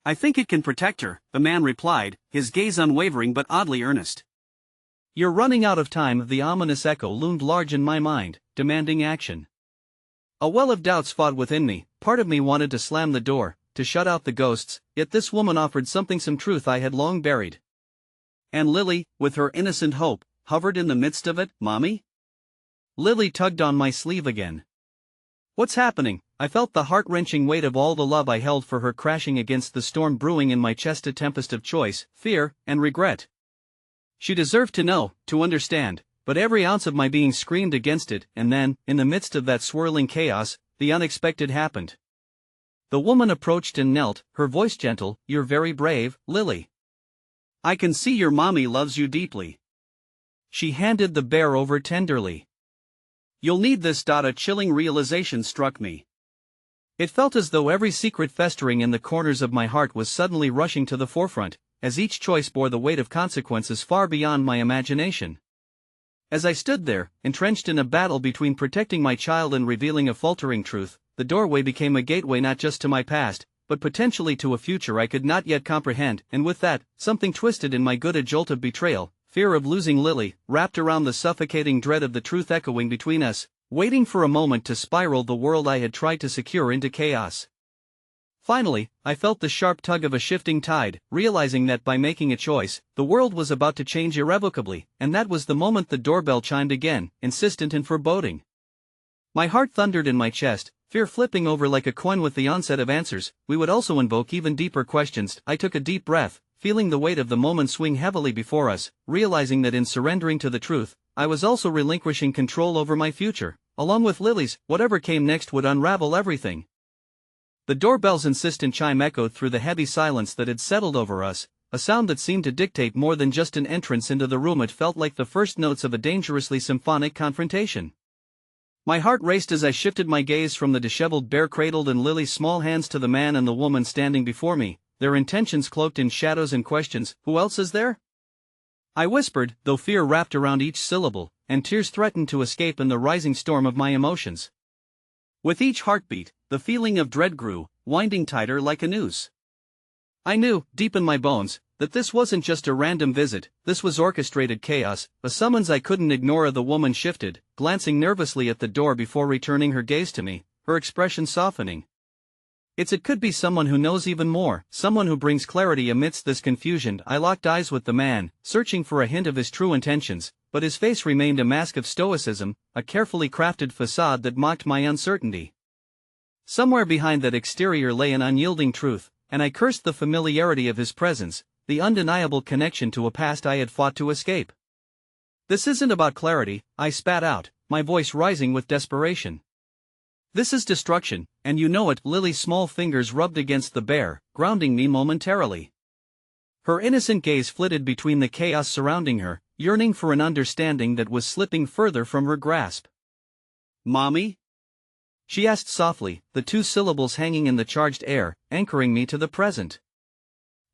"I think it can protect her," the man replied, his gaze unwavering but oddly earnest. "You're running out of time." The ominous echo loomed large in my mind, demanding action. A well of doubts fought within me. Part of me wanted to slam the door, to shut out the ghosts, yet this woman offered some truth I had long buried. And Lily, with her innocent hope, hovered in the midst of it. "Mommy?" Lily tugged on my sleeve again. "What's happening?" I felt the heart-wrenching weight of all the love I held for her crashing against the storm brewing in my chest, a tempest of choice, fear, and regret. She deserved to know, to understand, but every ounce of my being screamed against it. And then, in the midst of that swirling chaos, the unexpected happened. The woman approached and knelt, her voice gentle. "You're very brave, Lily. I can see your mommy loves you deeply." She handed the bear over tenderly. "You'll need this." A chilling realization struck me. It felt as though every secret festering in the corners of my heart was suddenly rushing to the forefront, as each choice bore the weight of consequences far beyond my imagination. As I stood there, entrenched in a battle between protecting my child and revealing a faltering truth, the doorway became a gateway not just to my past, but potentially to a future I could not yet comprehend. And with that, something twisted in my gut, a jolt of betrayal, fear of losing Lily, wrapped around the suffocating dread of the truth echoing between us, waiting for a moment to spiral the world I had tried to secure into chaos. Finally, I felt the sharp tug of a shifting tide, realizing that by making a choice, the world was about to change irrevocably, and that was the moment the doorbell chimed again, insistent and foreboding. My heart thundered in my chest, fear flipping over like a coin with the onset of answers. We would also invoke even deeper questions. I took a deep breath, feeling the weight of the moment swing heavily before us, realizing that in surrendering to the truth, I was also relinquishing control over my future, along with Lily's, whatever came next would unravel everything. The doorbell's insistent chime echoed through the heavy silence that had settled over us, a sound that seemed to dictate more than just an entrance into the room. It felt like the first notes of a dangerously symphonic confrontation. My heart raced as I shifted my gaze from the disheveled bear cradled in Lily's small hands to the man and the woman standing before me, their intentions cloaked in shadows and questions. "Who else is there?" I whispered, though fear wrapped around each syllable, and tears threatened to escape in the rising storm of my emotions. With each heartbeat, the feeling of dread grew, winding tighter like a noose. I knew, deep in my bones, that this wasn't just a random visit, this was orchestrated chaos, a summons I couldn't ignore. The woman shifted, glancing nervously at the door before returning her gaze to me, her expression softening. It could be someone who knows even more, someone who brings clarity amidst this confusion. I locked eyes with the man, searching for a hint of his true intentions, but his face remained a mask of stoicism, a carefully crafted facade that mocked my uncertainty. Somewhere behind that exterior lay an unyielding truth, and I cursed the familiarity of his presence, the undeniable connection to a past I had fought to escape. "This isn't about clarity," I spat out, my voice rising with desperation. "This is destruction, and you know it." Lily's small fingers rubbed against the bear, grounding me momentarily. Her innocent gaze flitted between the chaos surrounding her, yearning for an understanding that was slipping further from her grasp. "Mommy?" she asked softly, the two syllables hanging in the charged air, anchoring me to the present.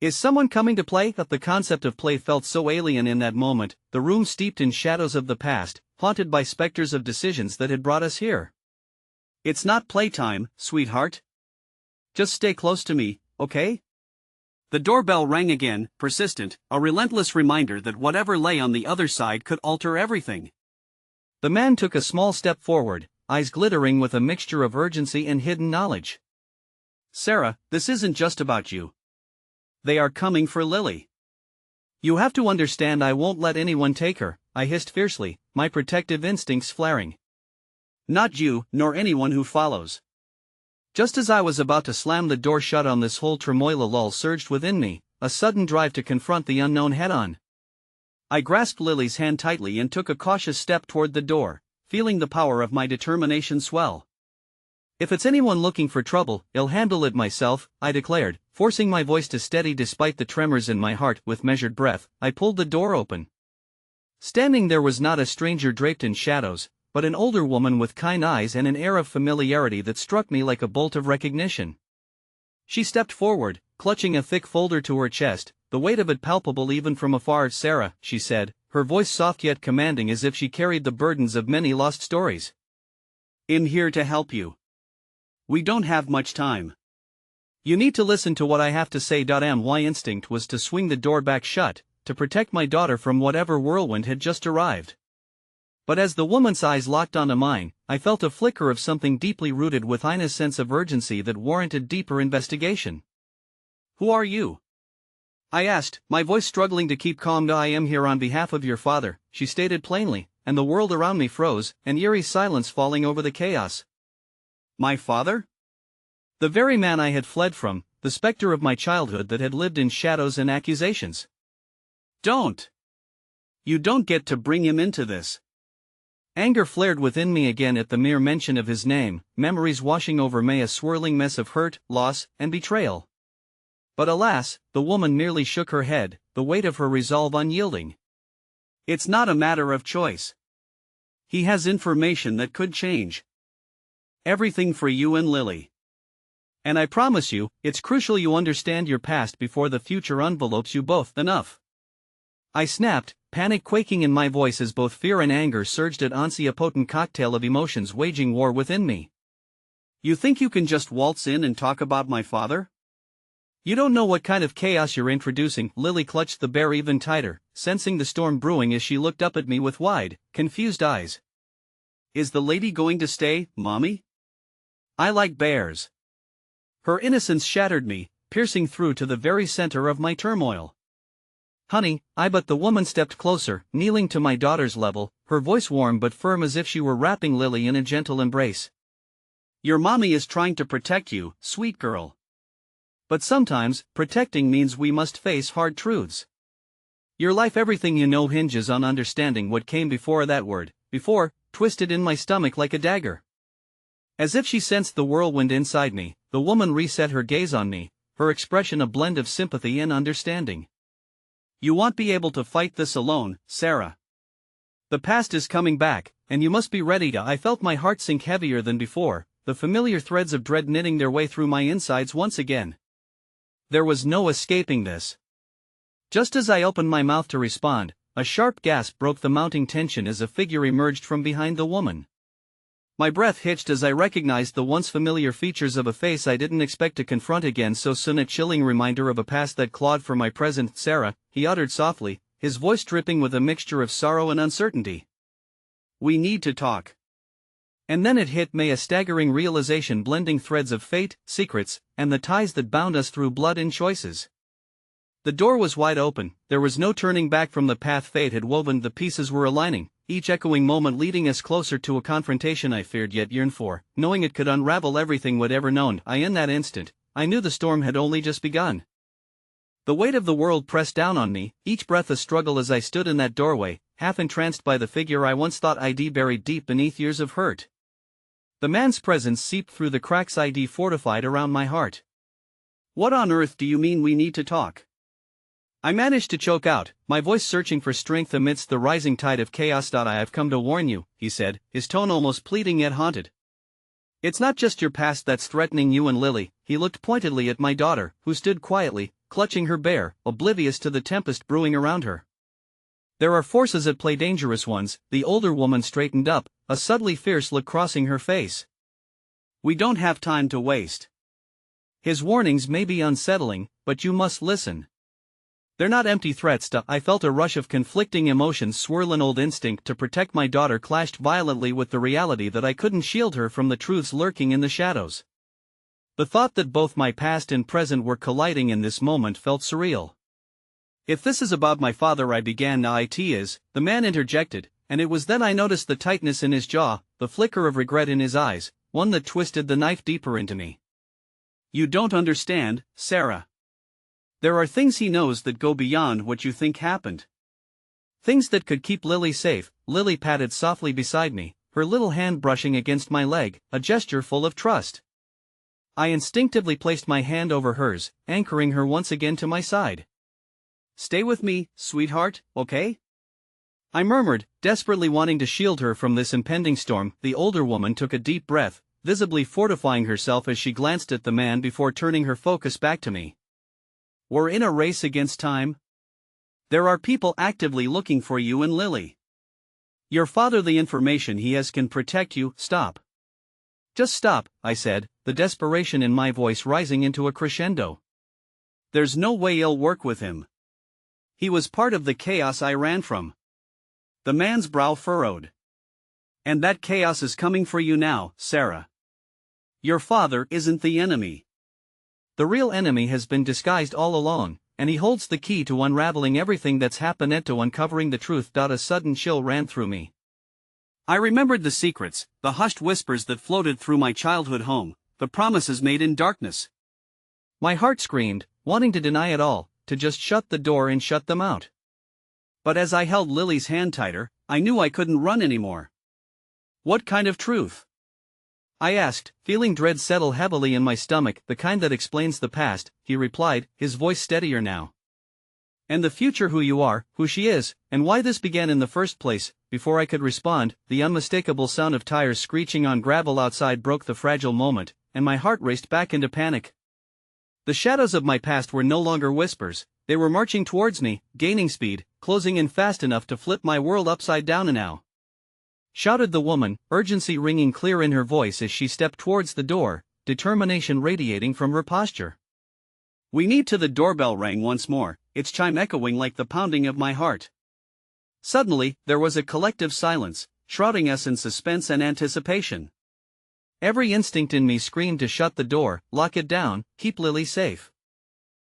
"Is someone coming to play?" The concept of play felt so alien in that moment, the room steeped in shadows of the past, haunted by specters of decisions that had brought us here. "It's not playtime, sweetheart. Just stay close to me, okay?" The doorbell rang again, persistent, a relentless reminder that whatever lay on the other side could alter everything. The man took a small step forward, eyes glittering with a mixture of urgency and hidden knowledge. "Sarah, this isn't just about you. They are coming for Lily. You have to understand I won't let anyone take her," I hissed fiercely, my protective instincts flaring. "Not you, nor anyone who follows." Just as I was about to slam the door shut on this whole turmoil, a lull surged within me, a sudden drive to confront the unknown head-on. I grasped Lily's hand tightly and took a cautious step toward the door, feeling the power of my determination swell. "If it's anyone looking for trouble, I'll handle it myself," I declared, forcing my voice to steady despite the tremors in my heart. With measured breath, I pulled the door open. Standing there was not a stranger draped in shadows, but an older woman with kind eyes and an air of familiarity that struck me like a bolt of recognition. She stepped forward, clutching a thick folder to her chest, the weight of it palpable even from afar. "Sarah," she said, her voice soft yet commanding as if she carried the burdens of many lost stories. "I'm here to help you. We don't have much time. You need to listen to what I have to say." My instinct was to swing the door back shut, to protect my daughter from whatever whirlwind had just arrived. But as the woman's eyes locked onto mine, I felt a flicker of something deeply rooted within, a sense of urgency that warranted deeper investigation. "Who are you?" I asked, my voice struggling to keep calm. "I am here on behalf of your father," she stated plainly, and the world around me froze, an eerie silence falling over the chaos. "My father?" The very man I had fled from, the specter of my childhood that had lived in shadows and accusations. "Don't! You don't get to bring him into this." Anger flared within me again at the mere mention of his name, memories washing over me, a swirling mess of hurt, loss, and betrayal. But alas, the woman merely shook her head, the weight of her resolve unyielding. "It's not a matter of choice. He has information that could change everything for you and Lily. And I promise you, it's crucial you understand your past before the future envelopes you both." "Enough!" I snapped, panic quaking in my voice as both fear and anger surged at once, a potent cocktail of emotions waging war within me. "You think you can just waltz in and talk about my father? You don't know what kind of chaos you're introducing." Lily clutched the bear even tighter, sensing the storm brewing as she looked up at me with wide, confused eyes. "Is the lady going to stay, Mommy? I like bears." Her innocence shattered me, piercing through to the very center of my turmoil. "Honey," but the woman stepped closer, kneeling to my daughter's level, her voice warm but firm as if she were wrapping Lily in a gentle embrace. "Your mommy is trying to protect you, sweet girl. But sometimes, protecting means we must face hard truths. Your life, everything you know, hinges on understanding what came before that word, before twisted in my stomach like a dagger. As if she sensed the whirlwind inside me, the woman reset her gaze on me, her expression a blend of sympathy and understanding. You won't be able to fight this alone, Sarah. The past is coming back, and you must be ready to. I felt my heart sink heavier than before, the familiar threads of dread knitting their way through my insides once again. There was no escaping this. Just as I opened my mouth to respond, a sharp gasp broke the mounting tension as a figure emerged from behind the woman. My breath hitched as I recognized the once familiar features of a face I didn't expect to confront again so soon. A chilling reminder of a past that clawed for my present. Sarah, he uttered softly, his voice dripping with a mixture of sorrow and uncertainty. We need to talk. And then it hit me, a staggering realization blending threads of fate, secrets, and the ties that bound us through blood and choices. The door was wide open, there was no turning back from the path fate had woven. The pieces were aligning, each echoing moment leading us closer to a confrontation I feared yet yearned for, knowing it could unravel everything we'd ever known. In that instant, I knew the storm had only just begun. The weight of the world pressed down on me, each breath a struggle as I stood in that doorway, half entranced by the figure I once thought I'd buried deep beneath years of hurt. The man's presence seeped through the cracks I'd fortified around my heart. What on earth do you mean we need to talk? I managed to choke out, my voice searching for strength amidst the rising tide of chaos. I've come to warn you, he said, his tone almost pleading yet haunted. It's not just your past that's threatening you and Lily. He looked pointedly at my daughter, who stood quietly, clutching her bear, oblivious to the tempest brewing around her. There are forces at play, dangerous ones. The older woman straightened up, a subtly fierce look crossing her face. We don't have time to waste. His warnings may be unsettling, but you must listen. They're not empty threats. I felt a rush of conflicting emotions swirl. An old instinct to protect my daughter clashed violently with the reality that I couldn't shield her from the truths lurking in the shadows. The thought that both my past and present were colliding in this moment felt surreal. If this is about my father, I began. It is, the man interjected, and it was then I noticed the tightness in his jaw, the flicker of regret in his eyes, one that twisted the knife deeper into me. You don't understand, Sarah. There are things he knows that go beyond what you think happened. Things that could keep Lily safe. Lily patted softly beside me, her little hand brushing against my leg, a gesture full of trust. I instinctively placed my hand over hers, anchoring her once again to my side. Stay with me, sweetheart, okay? I murmured, desperately wanting to shield her from this impending storm. The older woman took a deep breath, visibly fortifying herself as she glanced at the man before turning her focus back to me. We're in a race against time. There are people actively looking for you and Lily. Your father, the information he has can protect you. Stop. Just stop, I said, the desperation in my voice rising into a crescendo. There's no way I'll work with him. He was part of the chaos I ran from. The man's brow furrowed. And that chaos is coming for you now, Sarah. Your father isn't the enemy. The real enemy has been disguised all along, and he holds the key to unraveling everything that's happened, to uncovering the truth. A sudden chill ran through me. I remembered the secrets, the hushed whispers that floated through my childhood home, the promises made in darkness. My heart screamed, wanting to deny it all, to just shut the door and shut them out. But as I held Lily's hand tighter, I knew I couldn't run anymore. What kind of truth? I asked, feeling dread settle heavily in my stomach. The kind that explains the past, he replied, his voice steadier now. And the future, who you are, who she is, and why this began in the first place. Before I could respond, the unmistakable sound of tires screeching on gravel outside broke the fragile moment, and my heart raced back into panic. The shadows of my past were no longer whispers, they were marching towards me, gaining speed, closing in fast enough to flip my world upside down. And now, shouted the woman, urgency ringing clear in her voice as she stepped towards the door, determination radiating from her posture. We need to. The doorbell rang once more, its chime echoing like the pounding of my heart. Suddenly, there was a collective silence, shrouding us in suspense and anticipation. Every instinct in me screamed to shut the door, lock it down, keep Lily safe.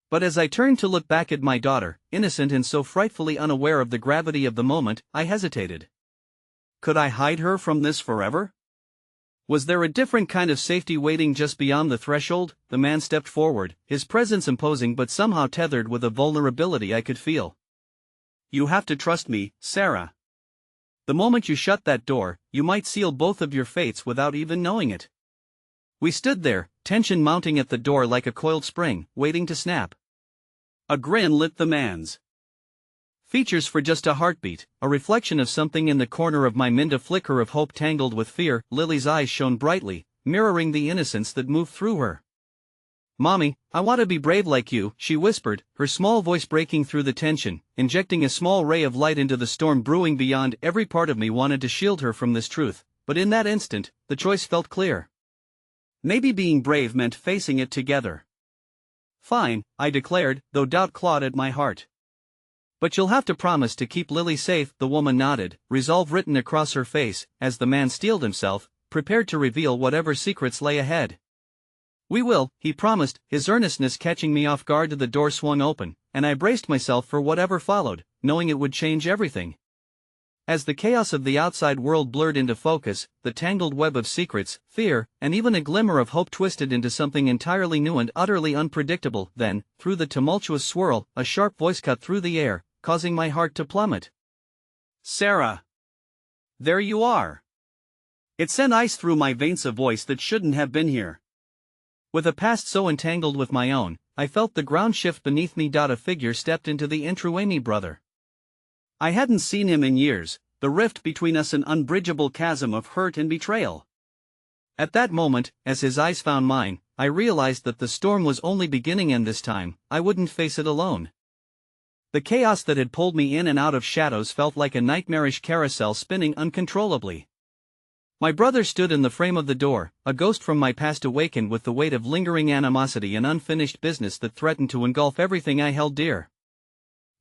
But as I turned to look back at my daughter, innocent and so frightfully unaware of the gravity of the moment, I hesitated. Could I hide her from this forever? Was there a different kind of safety waiting just beyond the threshold? The man stepped forward, his presence imposing but somehow tethered with a vulnerability I could feel. You have to trust me, Sarah. The moment you shut that door, you might seal both of your fates without even knowing it. We stood there, tension mounting at the door like a coiled spring, waiting to snap. A grin lit the man's features for just a heartbeat, a reflection of something in the corner of my mind, a flicker of hope tangled with fear. Lily's eyes shone brightly, mirroring the innocence that moved through her. "Mommy, I want to be brave like you," she whispered, her small voice breaking through the tension, injecting a small ray of light into the storm brewing beyond. Every part of me wanted to shield her from this truth, but in that instant, the choice felt clear. Maybe being brave meant facing it together. "Fine," I declared, though doubt clawed at my heart. "But you'll have to promise to keep Lily safe." The woman nodded, resolve written across her face, as the man steeled himself, prepared to reveal whatever secrets lay ahead. "We will," he promised, his earnestness catching me off guard. The door swung open, and I braced myself for whatever followed, knowing it would change everything. As the chaos of the outside world blurred into focus, the tangled web of secrets, fear, and even a glimmer of hope twisted into something entirely new and utterly unpredictable. Then, through the tumultuous swirl, a sharp voice cut through the air, causing my heart to plummet. "Sarah! There you are!" It sent ice through my veins, a voice that shouldn't have been here. With a past so entangled with my own, I felt the ground shift beneath me. A figure stepped into the entryway, my brother. I hadn't seen him in years, the rift between us an unbridgeable chasm of hurt and betrayal. At that moment, as his eyes found mine, I realized that the storm was only beginning, and this time, I wouldn't face it alone. The chaos that had pulled me in and out of shadows felt like a nightmarish carousel spinning uncontrollably. My brother stood in the frame of the door, a ghost from my past awakened with the weight of lingering animosity and unfinished business that threatened to engulf everything I held dear.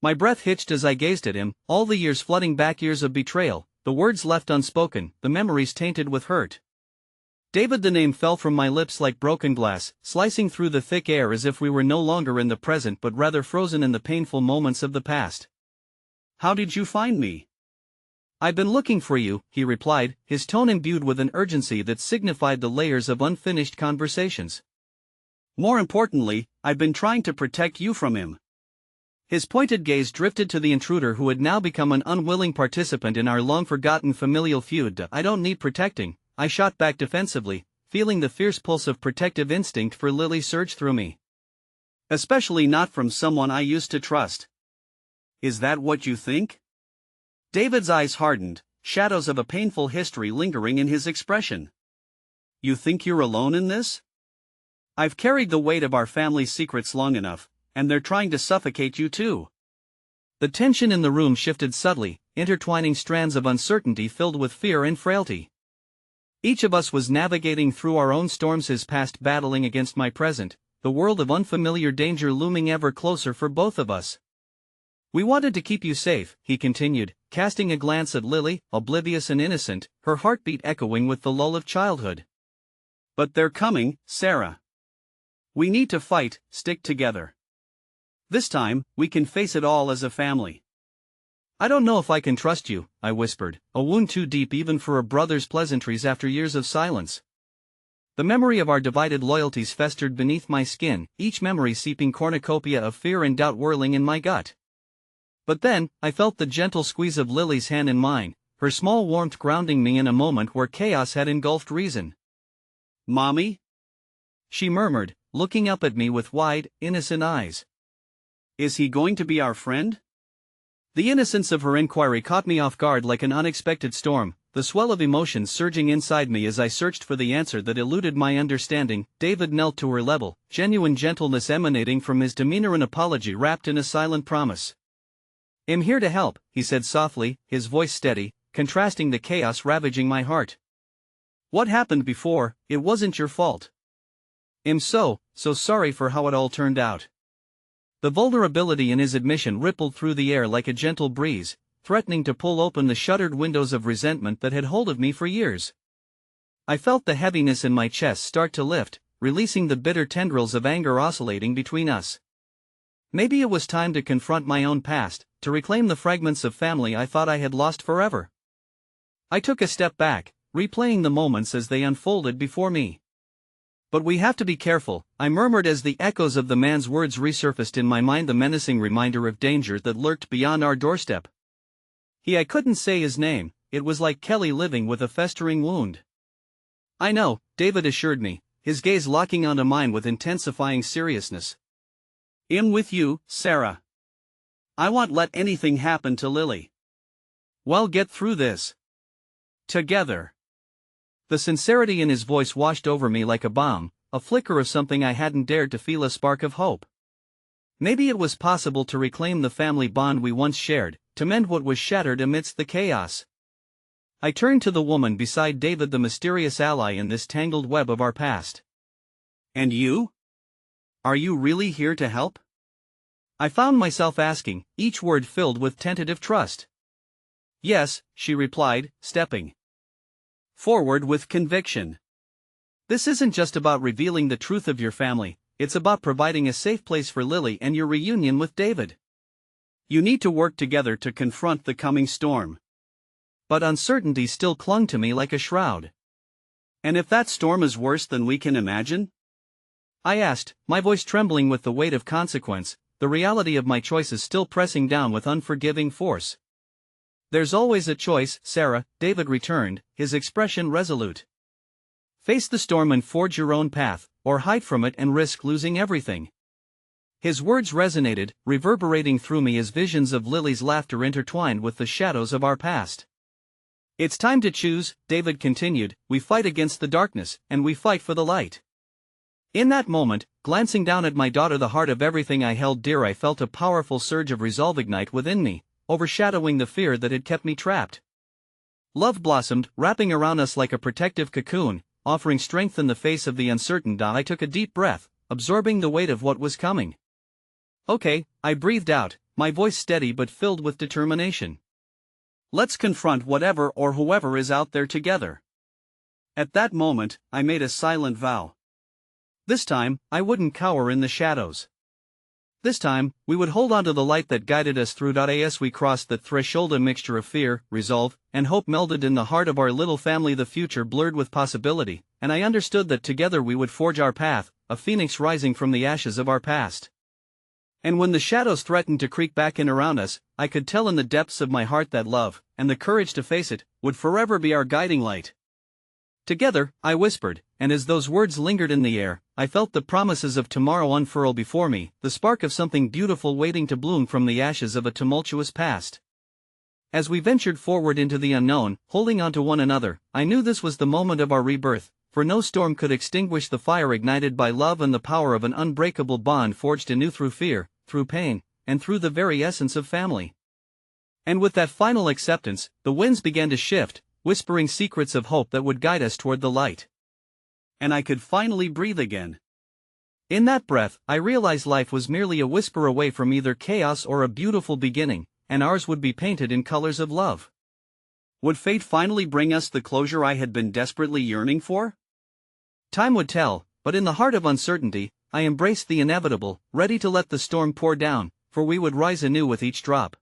My breath hitched as I gazed at him, all the years flooding back, years of betrayal, the words left unspoken, the memories tainted with hurt. David, the name fell from my lips like broken glass, slicing through the thick air as if we were no longer in the present but rather frozen in the painful moments of the past. "How did you find me?" "I've been looking for you," he replied, his tone imbued with an urgency that signified the layers of unfinished conversations. "More importantly, I've been trying to protect you from him." His pointed gaze drifted to the intruder who had now become an unwilling participant in our long-forgotten familial feud. "I don't need protecting," I shot back defensively, feeling the fierce pulse of protective instinct for Lily surge through me. "Especially not from someone I used to trust." "Is that what you think?" David's eyes hardened, shadows of a painful history lingering in his expression. "You think you're alone in this? I've carried the weight of our family's secrets long enough, and they're trying to suffocate you too." The tension in the room shifted subtly, intertwining strands of uncertainty filled with fear and frailty. Each of us was navigating through our own storms, his past battling against my present, the world of unfamiliar danger looming ever closer for both of us. "We wanted to keep you safe," he continued, casting a glance at Lily, oblivious and innocent, her heartbeat echoing with the lull of childhood. "But they're coming, Sarah. We need to fight, stick together. This time, we can face it all as a family." "I don't know if I can trust you," I whispered, a wound too deep even for a brother's pleasantries after years of silence. The memory of our divided loyalties festered beneath my skin, each memory seeping cornucopia of fear and doubt whirling in my gut. But then, I felt the gentle squeeze of Lily's hand in mine, her small warmth grounding me in a moment where chaos had engulfed reason. "Mommy?" she murmured, looking up at me with wide, innocent eyes. "Is he going to be our friend?" The innocence of her inquiry caught me off guard like an unexpected storm, the swell of emotions surging inside me as I searched for the answer that eluded my understanding. David knelt to her level, genuine gentleness emanating from his demeanor, an apology wrapped in a silent promise. "I'm here to help," he said softly, his voice steady, contrasting the chaos ravaging my heart. "What happened before, it wasn't your fault. I'm so sorry for how it all turned out." The vulnerability in his admission rippled through the air like a gentle breeze, threatening to pull open the shuttered windows of resentment that had hold of me for years. I felt the heaviness in my chest start to lift, releasing the bitter tendrils of anger oscillating between us. Maybe it was time to confront my own past, to reclaim the fragments of family I thought I had lost forever. I took a step back, replaying the moments as they unfolded before me. "But we have to be careful," I murmured as the echoes of the man's words resurfaced in my mind, the menacing reminder of danger that lurked beyond our doorstep. I couldn't say his name, it was like Kelly living with a festering wound. I know, David assured me, his gaze locking onto mine with intensifying seriousness. I'm with you, Sarah. I won't let anything happen to Lily. We'll get through this. Together. The sincerity in his voice washed over me like a balm, a flicker of something I hadn't dared to feel, a spark of hope. Maybe it was possible to reclaim the family bond we once shared, to mend what was shattered amidst the chaos. I turned to the woman beside David, the mysterious ally in this tangled web of our past. And you? Are you really here to help? I found myself asking, each word filled with tentative trust. Yes, she replied, stepping forward with conviction. This isn't just about revealing the truth of your family, it's about providing a safe place for Lily and your reunion with David. You need to work together to confront the coming storm. But uncertainty still clung to me like a shroud. And if that storm is worse than we can imagine? I asked, my voice trembling with the weight of consequence, the reality of my choices still pressing down with unforgiving force. There's always a choice, Sarah, David returned, his expression resolute. Face the storm and forge your own path, or hide from it and risk losing everything. His words resonated, reverberating through me as visions of Lily's laughter intertwined with the shadows of our past. It's time to choose, David continued, we fight against the darkness, and we fight for the light. In that moment, glancing down at my daughter, the heart of everything I held dear, I felt a powerful surge of resolve ignite within me, overshadowing the fear that had kept me trapped. Love blossomed, wrapping around us like a protective cocoon, offering strength in the face of the uncertainty. I took a deep breath, absorbing the weight of what was coming. Okay, I breathed out, my voice steady but filled with determination. Let's confront whatever or whoever is out there together. At that moment, I made a silent vow. This time, I wouldn't cower in the shadows. This time, we would hold on to the light that guided us through. As we crossed the threshold, a mixture of fear, resolve, and hope melded in the heart of our little family. The future blurred with possibility, and I understood that together we would forge our path, a phoenix rising from the ashes of our past. And when the shadows threatened to creep back in around us, I could tell in the depths of my heart that love, and the courage to face it, would forever be our guiding light. Together, I whispered, and as those words lingered in the air, I felt the promises of tomorrow unfurl before me, the spark of something beautiful waiting to bloom from the ashes of a tumultuous past. As we ventured forward into the unknown, holding on to one another, I knew this was the moment of our rebirth, for no storm could extinguish the fire ignited by love and the power of an unbreakable bond forged anew through fear, through pain, and through the very essence of family. And with that final acceptance, the winds began to shift, whispering secrets of hope that would guide us toward the light. And I could finally breathe again. In that breath, I realized life was merely a whisper away from either chaos or a beautiful beginning, and ours would be painted in colors of love. Would fate finally bring us the closure I had been desperately yearning for? Time would tell, but in the heart of uncertainty, I embraced the inevitable, ready to let the storm pour down, for we would rise anew with each drop.